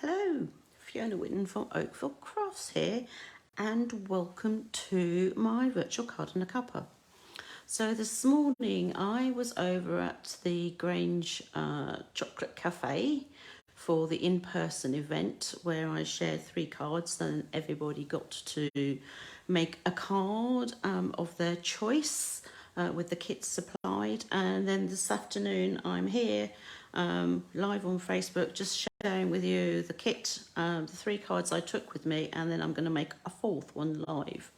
Hello, Fiona Whitten from Oakville Crafts here, and welcome to my Virtual Card A Cuppa. So this morning I was over at the Grange Chocolate Cafe for the in-person event where I shared 3 cards and everybody got to make a card of their choice with the kits supplied. And then this afternoon I'm here live on Facebook just sharing with you the kit, the 3 cards I took with me, and then I'm going to make a 4th one live.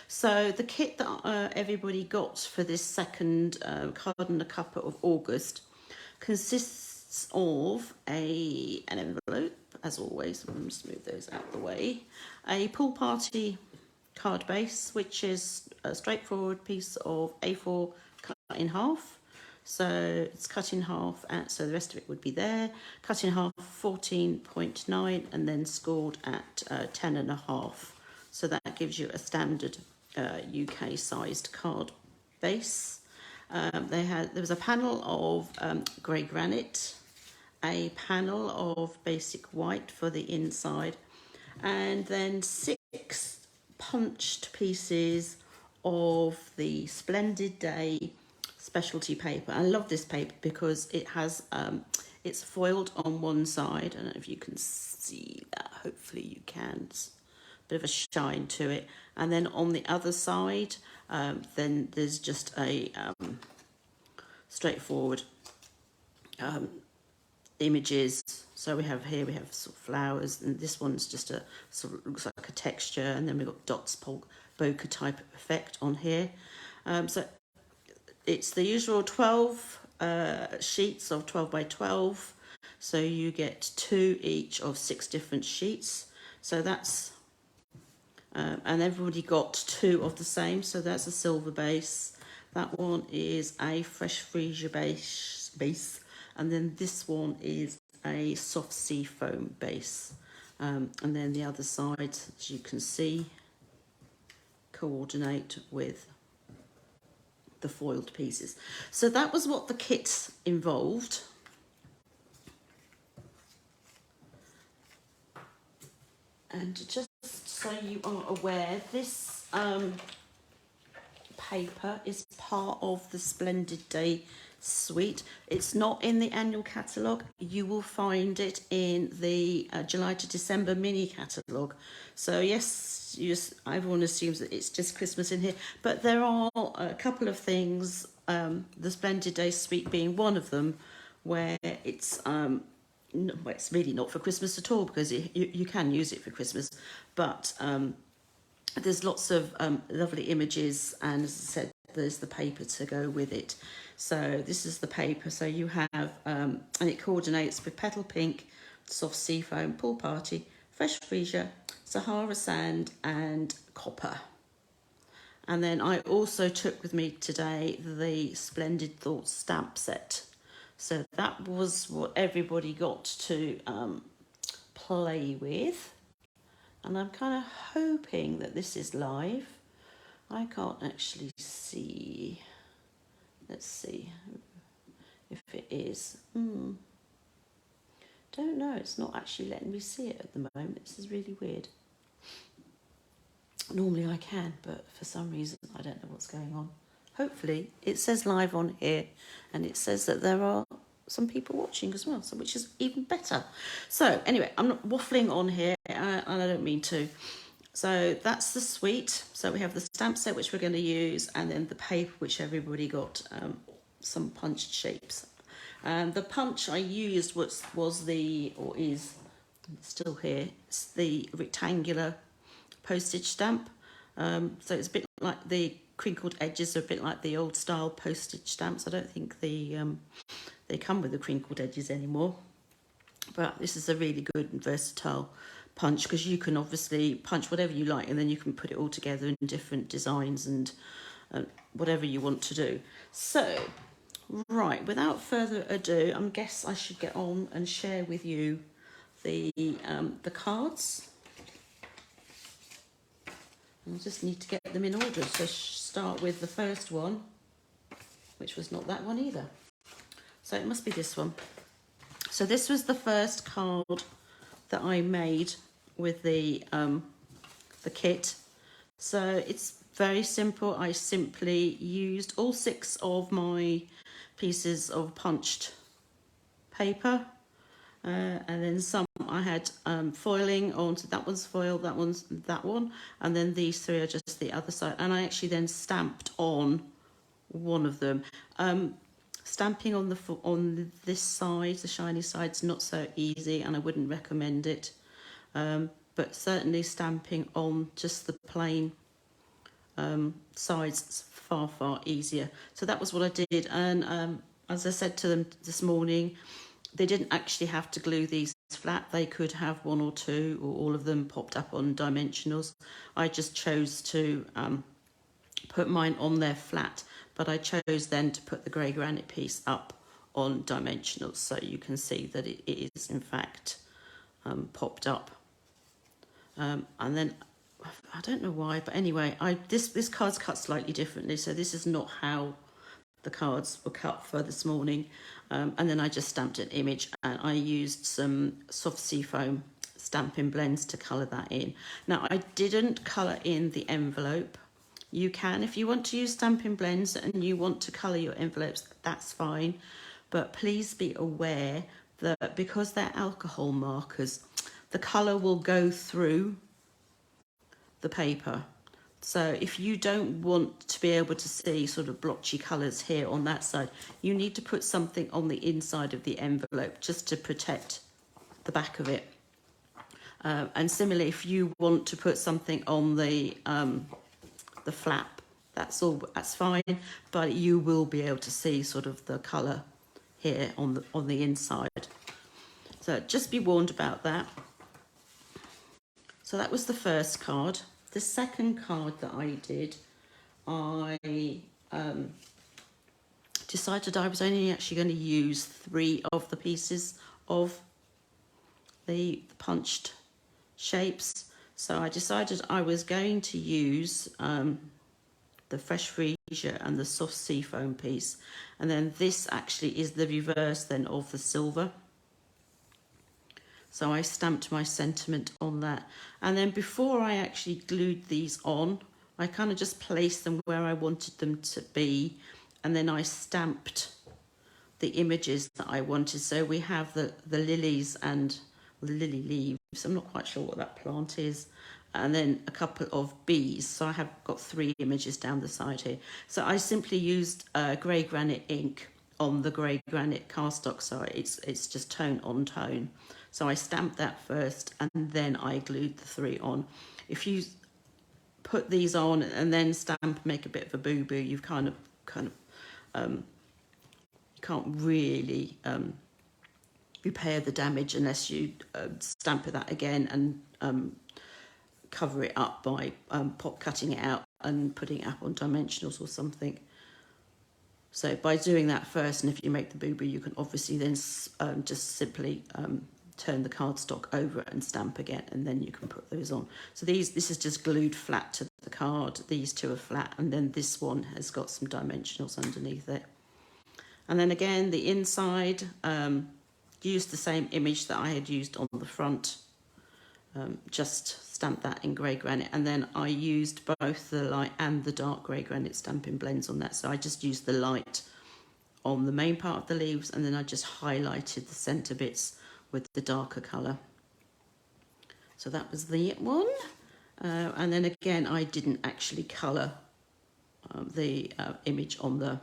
So the kit that everybody got for this second Card A Cuppa of August consists of an envelope, as always. Let me just move those out of the way. A pool party card base, which is a straightforward piece of A4 cut in half. So it's cut in half, and so the rest of it would be there. Cut in half 14.9 and then scored at 10.5. So that gives you a standard UK sized card base. There was a panel of grey granite, a panel of basic white for the inside, and then 6 punched pieces of the Splendid Day specialty paper. I love this paper because it has it's foiled on one side. I don't know if you can see that, hopefully you can. It's a bit of a shine to it, and then on the other side then there's just a straightforward images. So we have sort of flowers, and this one's just a sort of looks like a texture, and then we've got dots, bokeh type effect on here. So it's the usual 12 sheets of 12 by 12. So you get 2 each of 6 different sheets. So that's, and everybody got 2 of the same. So that's a silver base. That one is a fresh freesia base. And then this one is a soft sea foam base. And then the other side, as you can see, coordinate with the foiled pieces. So that was what the kit involved. And just so you are aware, this paper is part of the Splendid Day suite. It's not in the annual catalogue. You will find it in the July to December mini catalogue. So yes, everyone assumes that it's just Christmas in here, but there are a couple of things, the Splendid Day suite being one of them, where it's it's really not for Christmas at all, because you can use it for Christmas, but there's lots of lovely images, and as I said, there's the paper to go with it. So this is the paper. So you have, and it coordinates with petal pink, soft sea foam, pool party, fresh freesia, Sahara sand, and copper. And then I also took with me today the Splendid Thoughts stamp set. So that was what everybody got to play with. And I'm kind of hoping that this is live. I can't actually see. Let's see if it is. Don't know. It's not actually letting me see it at the moment. This is really weird. Normally I can, but for some reason I don't know what's going on. Hopefully it says live on here, and it says that there are some people watching as well, so which is even better. So anyway, I'm not waffling on here, and I don't mean to. So that's the suite. So we have the stamp set, which we're going to use, and then the paper, which everybody got some punched shapes. The punch I used is still here. It's the rectangular postage stamp. So it's a bit like the crinkled edges are a bit like the old style postage stamps. I don't think they come with the crinkled edges anymore. But this is a really good and versatile punch, because you can obviously punch whatever you like, and then you can put it all together in different designs and whatever you want to do. So, right, without further ado, I guess I should get on and share with you the cards. I just need to get them in order. So start with the first one, which was not that one either. So it must be this one. So this was the first card that I made with the kit. So it's very simple. I simply used all 6 of my pieces of punched paper, and then some I had foiling on. So that one's foil, that one's that one, and then these 3 are just the other side. And I actually then stamped on one of them. Stamping on this side, the shiny side's not so easy, and I wouldn't recommend it. But certainly stamping on just the plain sides is far easier. So that was what I did, and as I said to them this morning, they didn't actually have to glue these flat. They could have 1 or 2 or all of them popped up on dimensionals. I just chose to put mine on there flat, but I chose then to put the grey granite piece up on dimensionals, so you can see that it is in fact popped up. And then I don't know why, but anyway, this card's cut slightly differently, so this is not how the cards were cut for this morning. And then I just stamped an image, and I used some soft seafoam Stampin' blends to colour that in. Now, I didn't colour in the envelope. You can, if you want to use Stampin' blends and you want to colour your envelopes, that's fine. But please be aware that because they're alcohol markers, the colour will go through the paper. So if you don't want to be able to see sort of blotchy colours here on that side, you need to put something on the inside of the envelope just to protect the back of it. And similarly, if you want to put something on the flap, that's fine, but you will be able to see sort of the colour here on the inside. So just be warned about that. So that was the first card. The second card that I did, I decided I was only actually going to use 3 of the pieces of the punched shapes. So I decided I was going to use the fresh freesia and the soft seafoam piece, and then this actually is the reverse then of the silver. So I stamped my sentiment on that, and then before I actually glued these on, I kind of just placed them where I wanted them to be, and then I stamped the images that I wanted. So we have the lilies and the lily leaves. I'm not quite sure what that plant is. And then a couple of bees. So I have got 3 images down the side here. So I simply used grey granite ink on the grey granite cardstock, so it's just tone on tone. So I stamped that first, and then I glued the 3 on. If you put these on and then stamp, make a bit of a boo-boo, you've kind of you can't really repair the damage unless you stamp that again and cover it up by cutting it out and putting it up on dimensionals or something. So by doing that first, and if you make the boo-boo, you can obviously then just simply turn the cardstock over and stamp again, and then you can put those on. So this is just glued flat to the card. These 2 are flat, and then this one has got some dimensionals underneath it. And then again, the inside, used the same image that I had used on the front, just stamped that in grey granite, and then I used both the light and the dark grey granite Stampin' blends on that. So I just used the light on the main part of the leaves, and then I just highlighted the centre bits with the darker colour. So that was the one. And then again, I didn't actually colour the image on the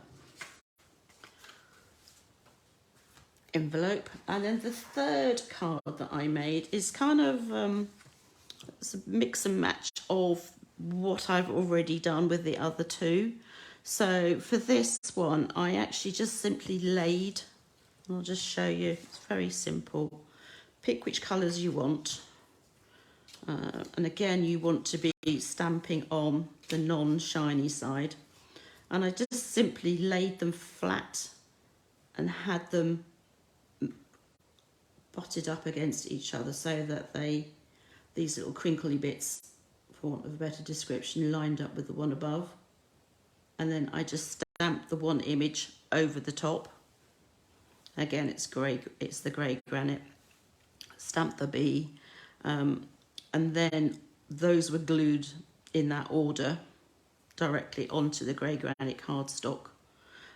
envelope. And then the third card that I made is kind of it's a mix and match of what I've already done with the other 2. So for this one, I actually just simply laid, I'll just show you, it's very simple. Pick which colours you want. And again, you want to be stamping on the non-shiny side. And I just simply laid them flat and had them butted up against each other so that these little crinkly bits, for want of a better description, lined up with the one above. And then I just stamped the one image over the top. Again, it's the grey granite. Stamp the bee, and then those were glued in that order directly onto the grey granite cardstock.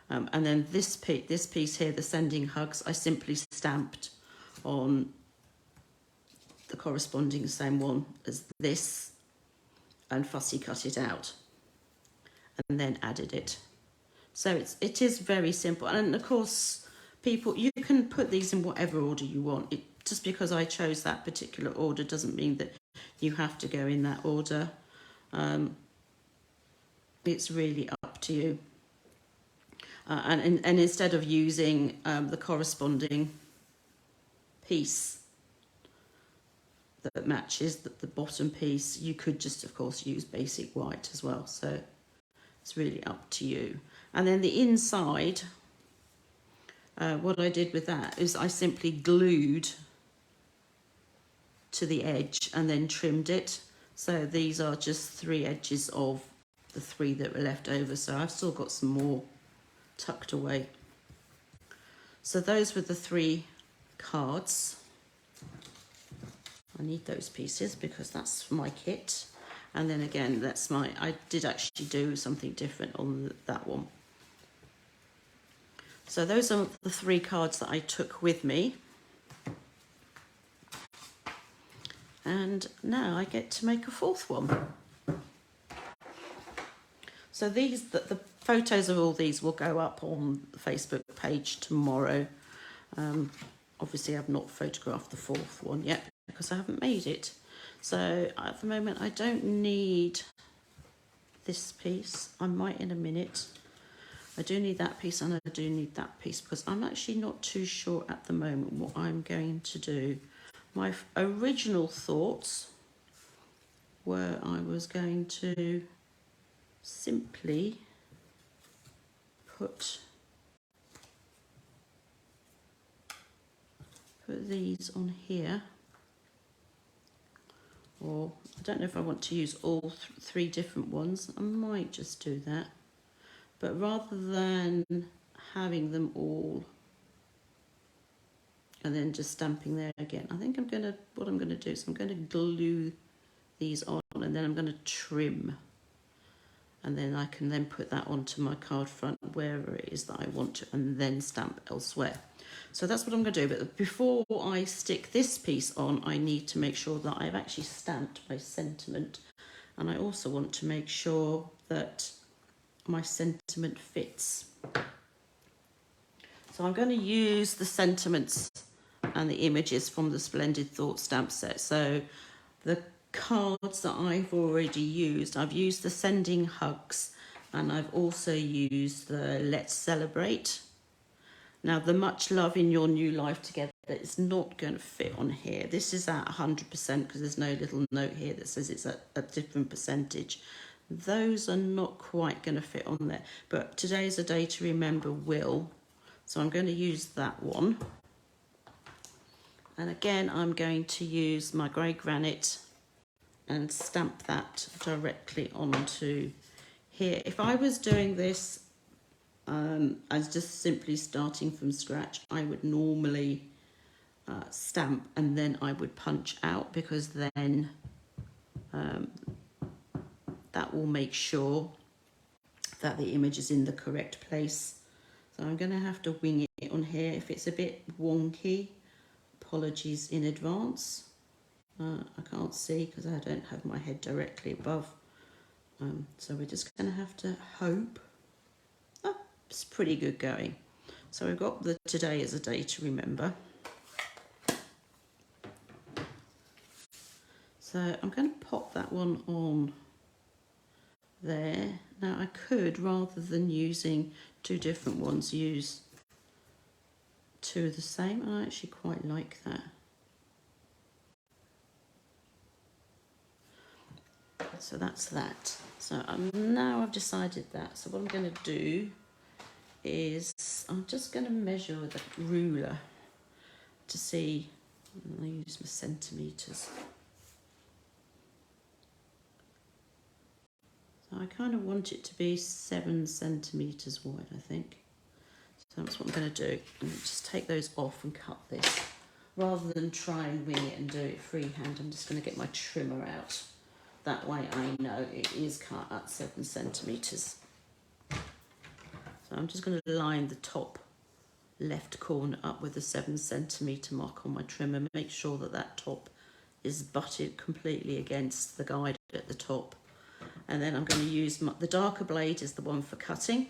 And then this piece here, the sending hugs, I simply stamped on the corresponding same one as this and fussy cut it out and then added it. So it is very simple. And of course, you can put these in whatever order you want. Just because I chose that particular order doesn't mean that you have to go in that order. It's really up to you. And instead of using the corresponding piece that matches the bottom piece, you could just, of course, use basic white as well. So it's really up to you. And then the inside, what I did with that is I simply glued to the edge and then trimmed it. So these are just 3 edges of the 3 that were left over. So I've still got some more tucked away. So those were the 3 cards. I need those pieces because that's my kit. And then again, I did actually do something different on that one. So those are the 3 cards that I took with me. And now I get to make a 4th one. So the photos of all these will go up on the Facebook page tomorrow. Obviously, I've not photographed the 4th one yet because I haven't made it. So at the moment, I don't need this piece. I might in a minute. I do need that piece and I do need that piece because I'm actually not too sure at the moment what I'm going to do. My original thoughts were I was going to simply put these on here, or I don't know if I want to use all 3 different ones. I might just do that, but rather than having them all and then just stamping there again, I think what I'm gonna do is I'm going to glue these on and then I'm going to trim, and then I can then put that onto my card front wherever it is that I want to, and then stamp elsewhere. So that's what I'm going to do. But before I stick this piece on, I need to make sure that I've actually stamped my sentiment, and I also want to make sure that my sentiment fits. So I'm going to use the sentiments and the images from the Splendid Thought stamp set. So the cards that I've already used, I've used the Sending Hugs, and I've also used the Let's Celebrate. Now, the Much Love in Your New Life Together is not going to fit on here. This is at 100% because there's no little note here that says it's at a different percentage. Those are not quite going to fit on there, but Today's a Day to Remember will. So I'm going to use that one. And again, I'm going to use my grey granite and stamp that directly onto here. If I was doing this as just simply starting from scratch, I would normally stamp and then I would punch out, because then that will make sure that the image is in the correct place. So I'm going to have to wing it on here. If it's a bit wonky, apologies in advance. I can't see because I don't have my head directly above. So we're just going to have to hope. Oh, it's pretty good going. So we've got the Today is a Day to Remember. So I'm going to pop that one on there. Now I could, rather than using 2 different ones, use 2 of the same. I actually quite like that. So that's that. So now I've decided that. So what I'm going to do is I'm just going to measure with a ruler to see. I use my centimetres. So I kind of want it to be 7 centimetres wide, I think. So that's what I'm going to do. I'm going to just take those off and cut this rather than try and wing it and do it freehand, I'm just going to get my trimmer out. That way I know it is cut at 7 centimetres. So I'm just going to line the top left corner up with a 7 centimetre mark on my trimmer. Make sure that that top is butted completely against the guide at the top. And then I'm going to use the darker blade is the one for cutting.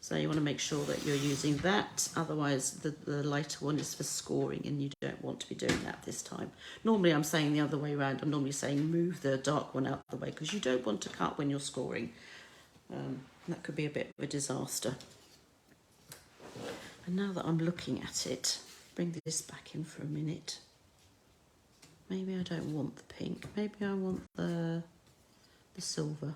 So you want to make sure that you're using that, otherwise the lighter one is for scoring and you don't want to be doing that this time. Normally I'm saying the other way around. I'm normally saying move the dark one out of the way because you don't want to cut when you're scoring. That could be a bit of a disaster. And now that I'm looking at it, bring this back in for a minute. Maybe I don't want the pink, maybe I want the silver.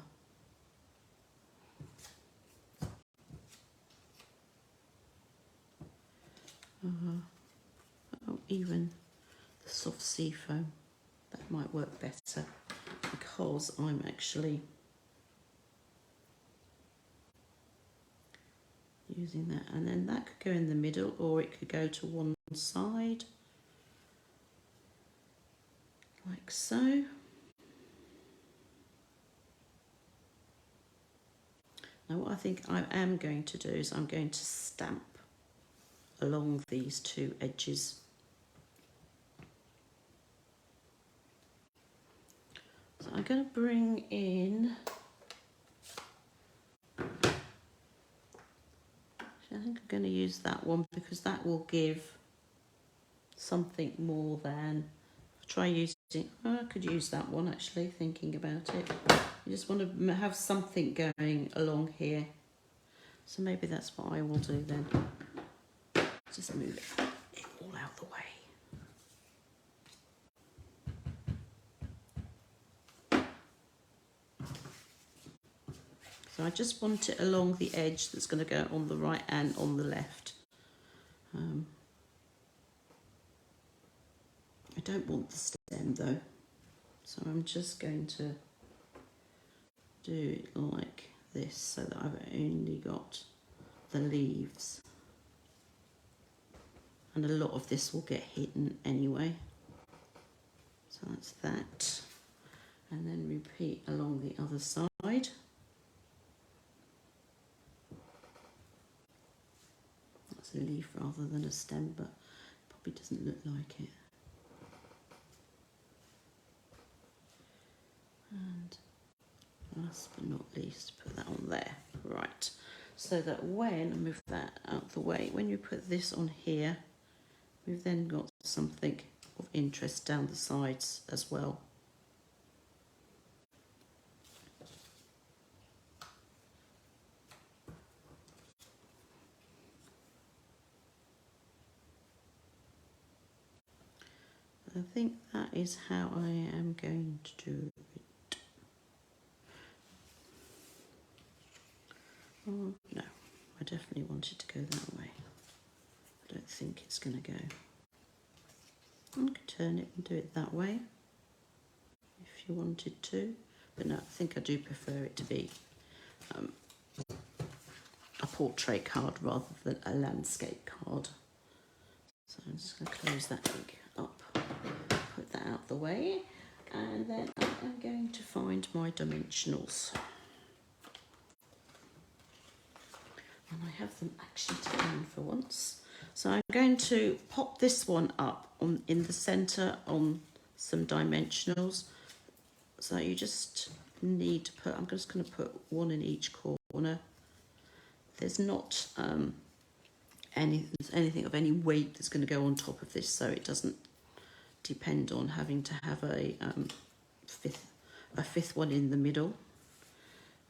Oh, even the soft sea foam, that might work better because I'm actually using that, and then that could go in the middle or it could go to one side like so. Now what I think I am going to do is I'm going to stamp along these two edges. So I'm going to bring in, I think I'm going to use that one because that will give something more than, try using, oh, I could use that one actually, thinking about it. You just want to have something going along here. So maybe that's what I will do then. Just move it all out the way. So I just want it along the edge that's going to go on the right and on the left. I don't want the stem though, so I'm just going to do it like this so that I've only got the leaves. And a lot of this will get hidden anyway. So that's that. And then repeat along the other side. That's a leaf rather than a stem, but it probably doesn't look like it. And last but not least, put that on there. Right. So that when, I move that out the way, when you put this on here, we've then got something of interest down the sides as well. I think that is how I am going to do it. Oh, no, I definitely want it to go that way. I don't think it's going to go. I could turn it and do it that way if you wanted to, but no, I think I do prefer it to be a portrait card rather than a landscape card. So I'm just going to close that big up, put that out the way, and then I'm going to find my dimensionals. And I have them actually to hand for once. So I'm going to pop this one up in the centre on some dimensionals. So you just need to put, I'm just going to put one in each corner. There's not anything of any weight that's going to go on top of this, so it doesn't depend on having to have a fifth one in the middle.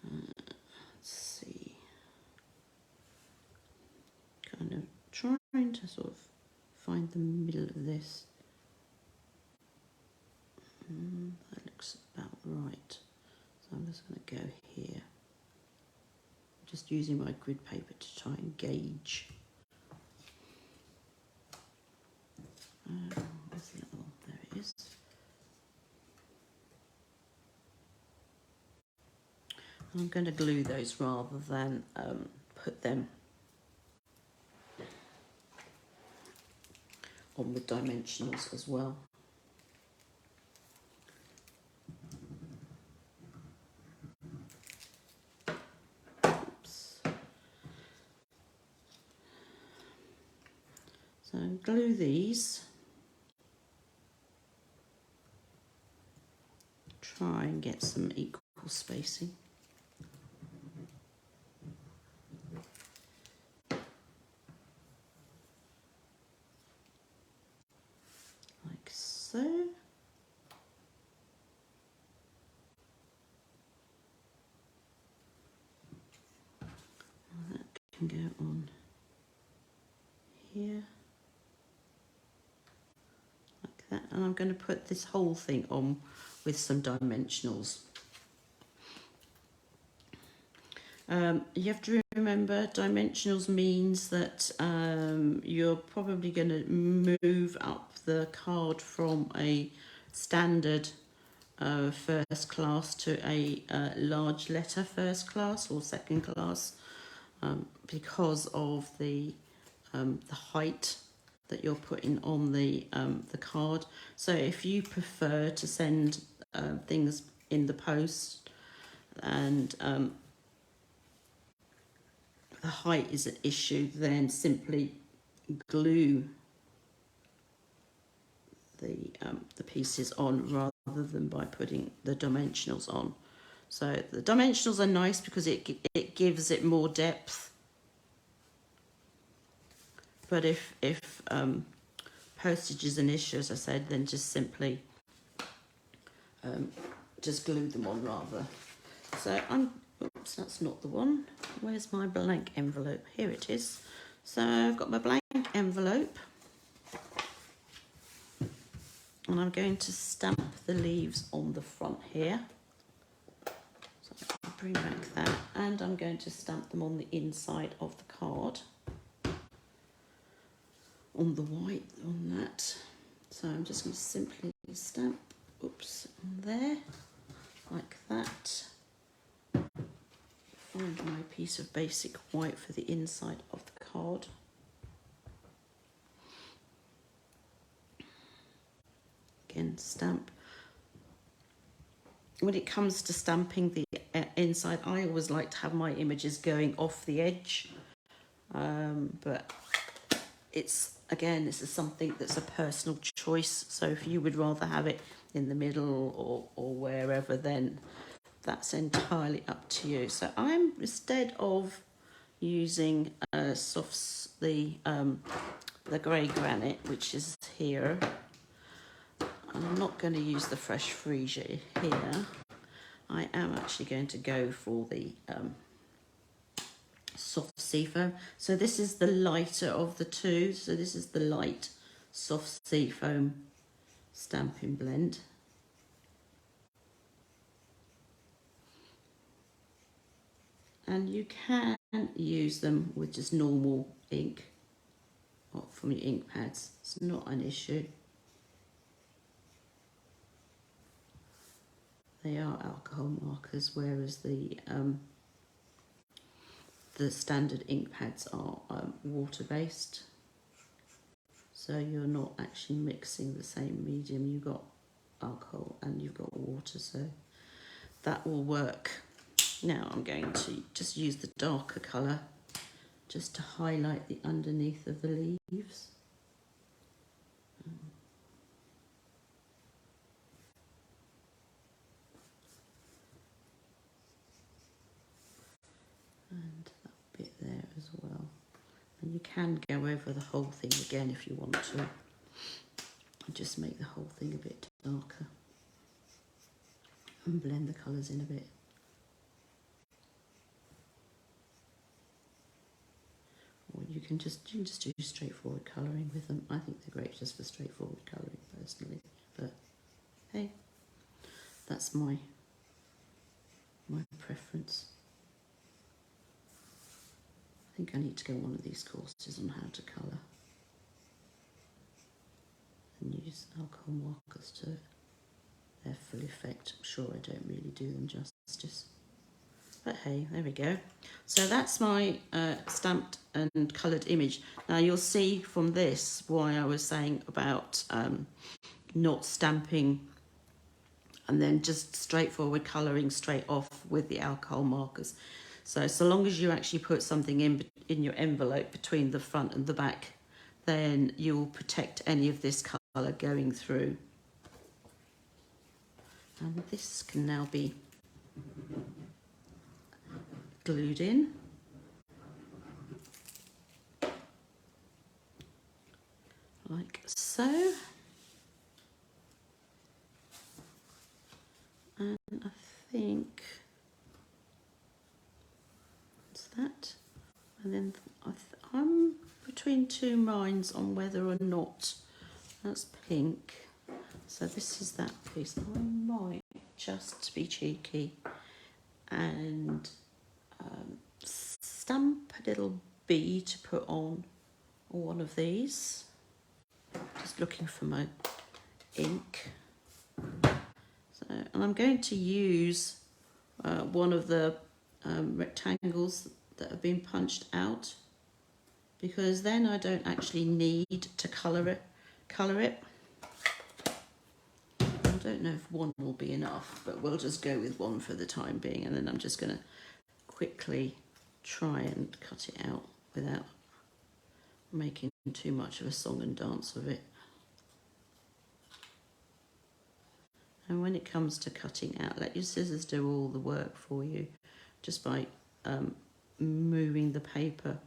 Let's see. Kind of trying to sort of find the middle of this. That looks about right. So I'm just going to go here. Just using my grid paper to try and gauge. Where's the other one? There it is. And I'm going to glue those rather than put them on with dimensionals as well. Oops. So glue these. Try and get some equal spacing. Like so. That can go on here. Like that. And I'm going to put this whole thing on with some dimensionals. You have to remember dimensionals means that you're probably going to move up the card from a standard first class to a large letter first class or second class because of the height that you're putting on the card. So if you prefer to send things in the post and the height is an issue, then simply glue the pieces on rather than by putting the dimensionals on. So the dimensionals are nice because it gives it more depth. But if postage is an issue, as I said, then just simply just glue them on rather. So oops, that's not the one. Where's my blank envelope? Here it is. So I've got my blank envelope. And I'm going to stamp the leaves on the front here. So I'll bring back that. And I'm going to stamp them on the inside of the card. On the white, on that. So I'm just going to simply stamp, oops, on there, like that. Find my piece of basic white for the inside of the card. Again, stamp. When it comes to stamping the inside, I always like to have my images going off the edge. But this is something that's a personal choice. So if you would rather have it in the middle or wherever, then that's entirely up to you. So I'm, instead of using the grey granite, which is here, I'm not going to use the fresh freesia here. I am actually going to go for the soft seafoam. So this is the lighter of the two. So this is the light soft seafoam Stampin' blend. And you can use them with just normal ink from your ink pads. It's not an issue. They are alcohol markers, whereas the standard ink pads are water-based. So you're not actually mixing the same medium. You've got alcohol and you've got water, so that will work. Now I'm going to just use the darker colour just to highlight the underneath of the leaves. And that bit there as well. And you can go over the whole thing again if you want to. And just make the whole thing a bit darker. And blend the colours in a bit. Or you can just do straightforward colouring with them. I think they're great just for straightforward colouring personally. But hey, that's my preference. I think I need to go one of these courses on how to colour and use alcohol markers to their full effect. I'm sure I don't really do them justice. But hey, there we go. So that's my stamped and coloured image. Now you'll see from this why I was saying about not stamping and then just straightforward colouring straight off with the alcohol markers. So long as you actually put something in your envelope between the front and the back, then you'll protect any of this colour going through. And this can now be glued in. Like so. And I think that's that. And then I'm between two minds on whether or not that's pink. So this is that piece. I might just be cheeky and stamp a little bee to put on one of these. Just looking for my ink. So, and I'm going to use one of the rectangles that have been punched out, because then I don't actually need to colour it. I don't know if one will be enough, but we'll just go with one for the time being, and then I'm just going to quickly try and cut it out without making too much of a song and dance of it. And when it comes to cutting out, let your scissors do all the work for you, just by moving the paper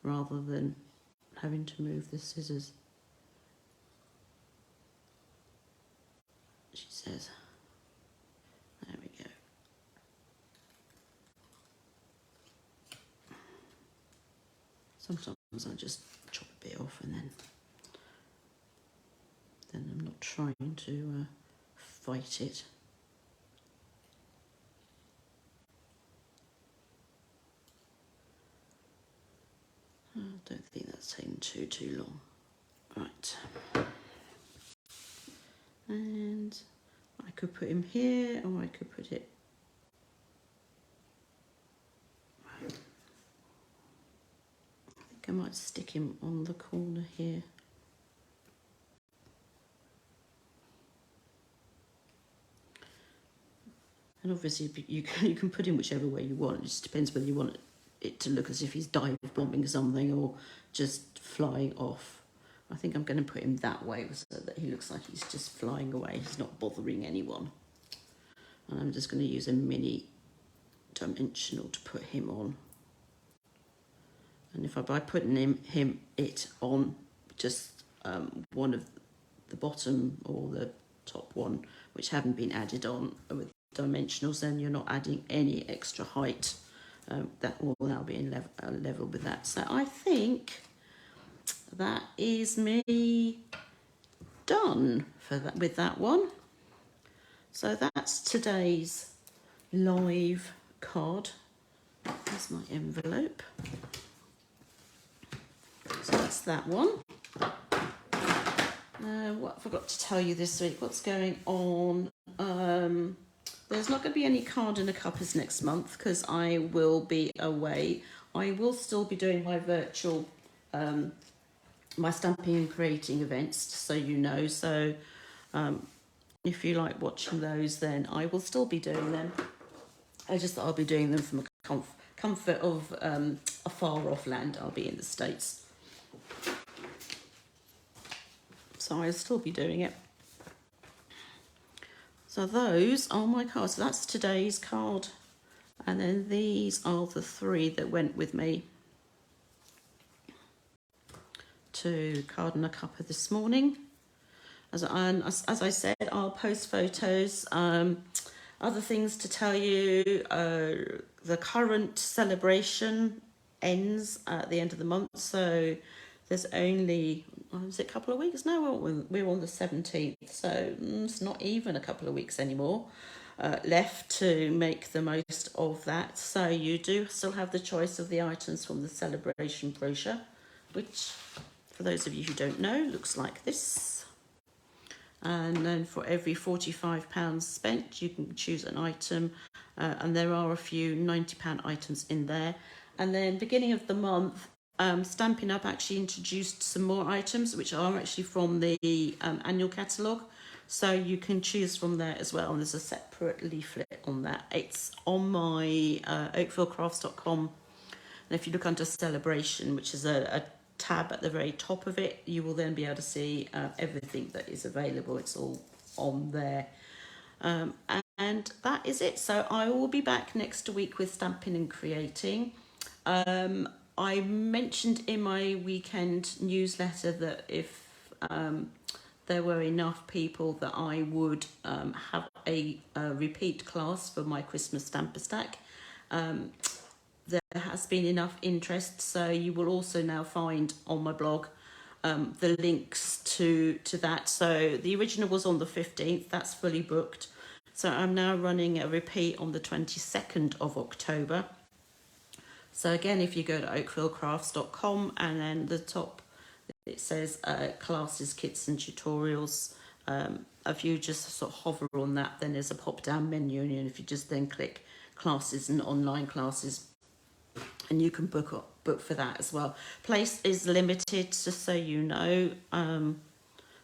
rather than having to move the scissors. She says. There we go. Sometimes I just chop a bit off and then I'm not trying to fight it. I don't think that's taken too long. Right. And I could put him here, or I could put it right. I think I might stick him on the corner here. And obviously you can put him whichever way you want. It just depends whether you want it to look as if he's dive bombing something or just flying off. I think I'm going to put him that way so that he looks like he's just flying away. He's not bothering anyone. And I'm just going to use a mini dimensional to put him on. And if by putting it on just one of the bottom or the top one, which haven't been added on with dimensionals, then you're not adding any extra height. That will now be in level with that. So I think that is me done for that with that one. So that's today's live card. There's my envelope. So that's that one. What I forgot to tell you this week, what's going on? There's not going to be any card and a cuppas next month because I will be away. I will still be doing my virtual, my stamping and creating events, so you know. So if you like watching those, then I will still be doing them. I just thought I'll be doing them from a comfort of a far off land. I'll be in the States. So I'll still be doing it. So those are my cards. So that's today's card. And then these are the three that went with me to Card and a Cuppa this morning. As I said, I'll post photos. Other things to tell you, the current celebration ends at the end of the month. So there's only, is it a couple of weeks? No, we're on the 17th. So it's not even a couple of weeks anymore left to make the most of that. So you do still have the choice of the items from the celebration brochure, which, for those of you who don't know, looks like this. And then for every £45 spent, you can choose an item and there are a few £90 items in there. And then beginning of the month, Stampin' Up actually introduced some more items which are actually from the annual catalogue, so you can choose from there as well, and there's a separate leaflet on that. It's on my oakvillecrafts.com, and if you look under celebration, which is a tab at the very top of it, you will then be able to see everything that is available. It's all on there. And that is it. So I will be back next week with Stampin' and Creating. I mentioned in my weekend newsletter that if there were enough people that I would have a repeat class for my Christmas stamper stack. There has been enough interest, so you will also now find on my blog the links to that. So the original was on the 15th, that's fully booked. So I'm now running a repeat on the 22nd of October. So again, if you go to oakvillecrafts.com and then the top, it says classes, kits and tutorials. If you just sort of hover on that, then there's a pop down menu, and if you just then click classes and online classes, and you can book for that as well. Place is limited, just so you know.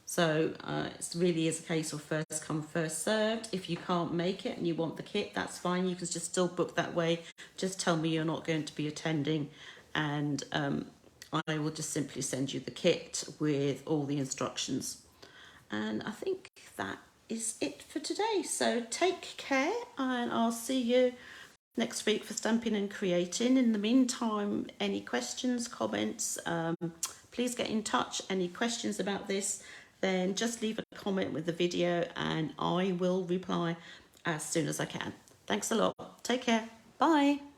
So it really is a case of first come, first served. If you can't make it and you want the kit, that's fine. You can just still book that way. Just tell me you're not going to be attending, and I will just simply send you the kit with all the instructions. And I think that is it for today. So take care, and I'll see you next week for Stampin' and Creating. In the meantime, any questions, comments, please get in touch. Any questions about this, then just leave a comment with the video and I will reply as soon as I can. Thanks a lot. Take care. Bye.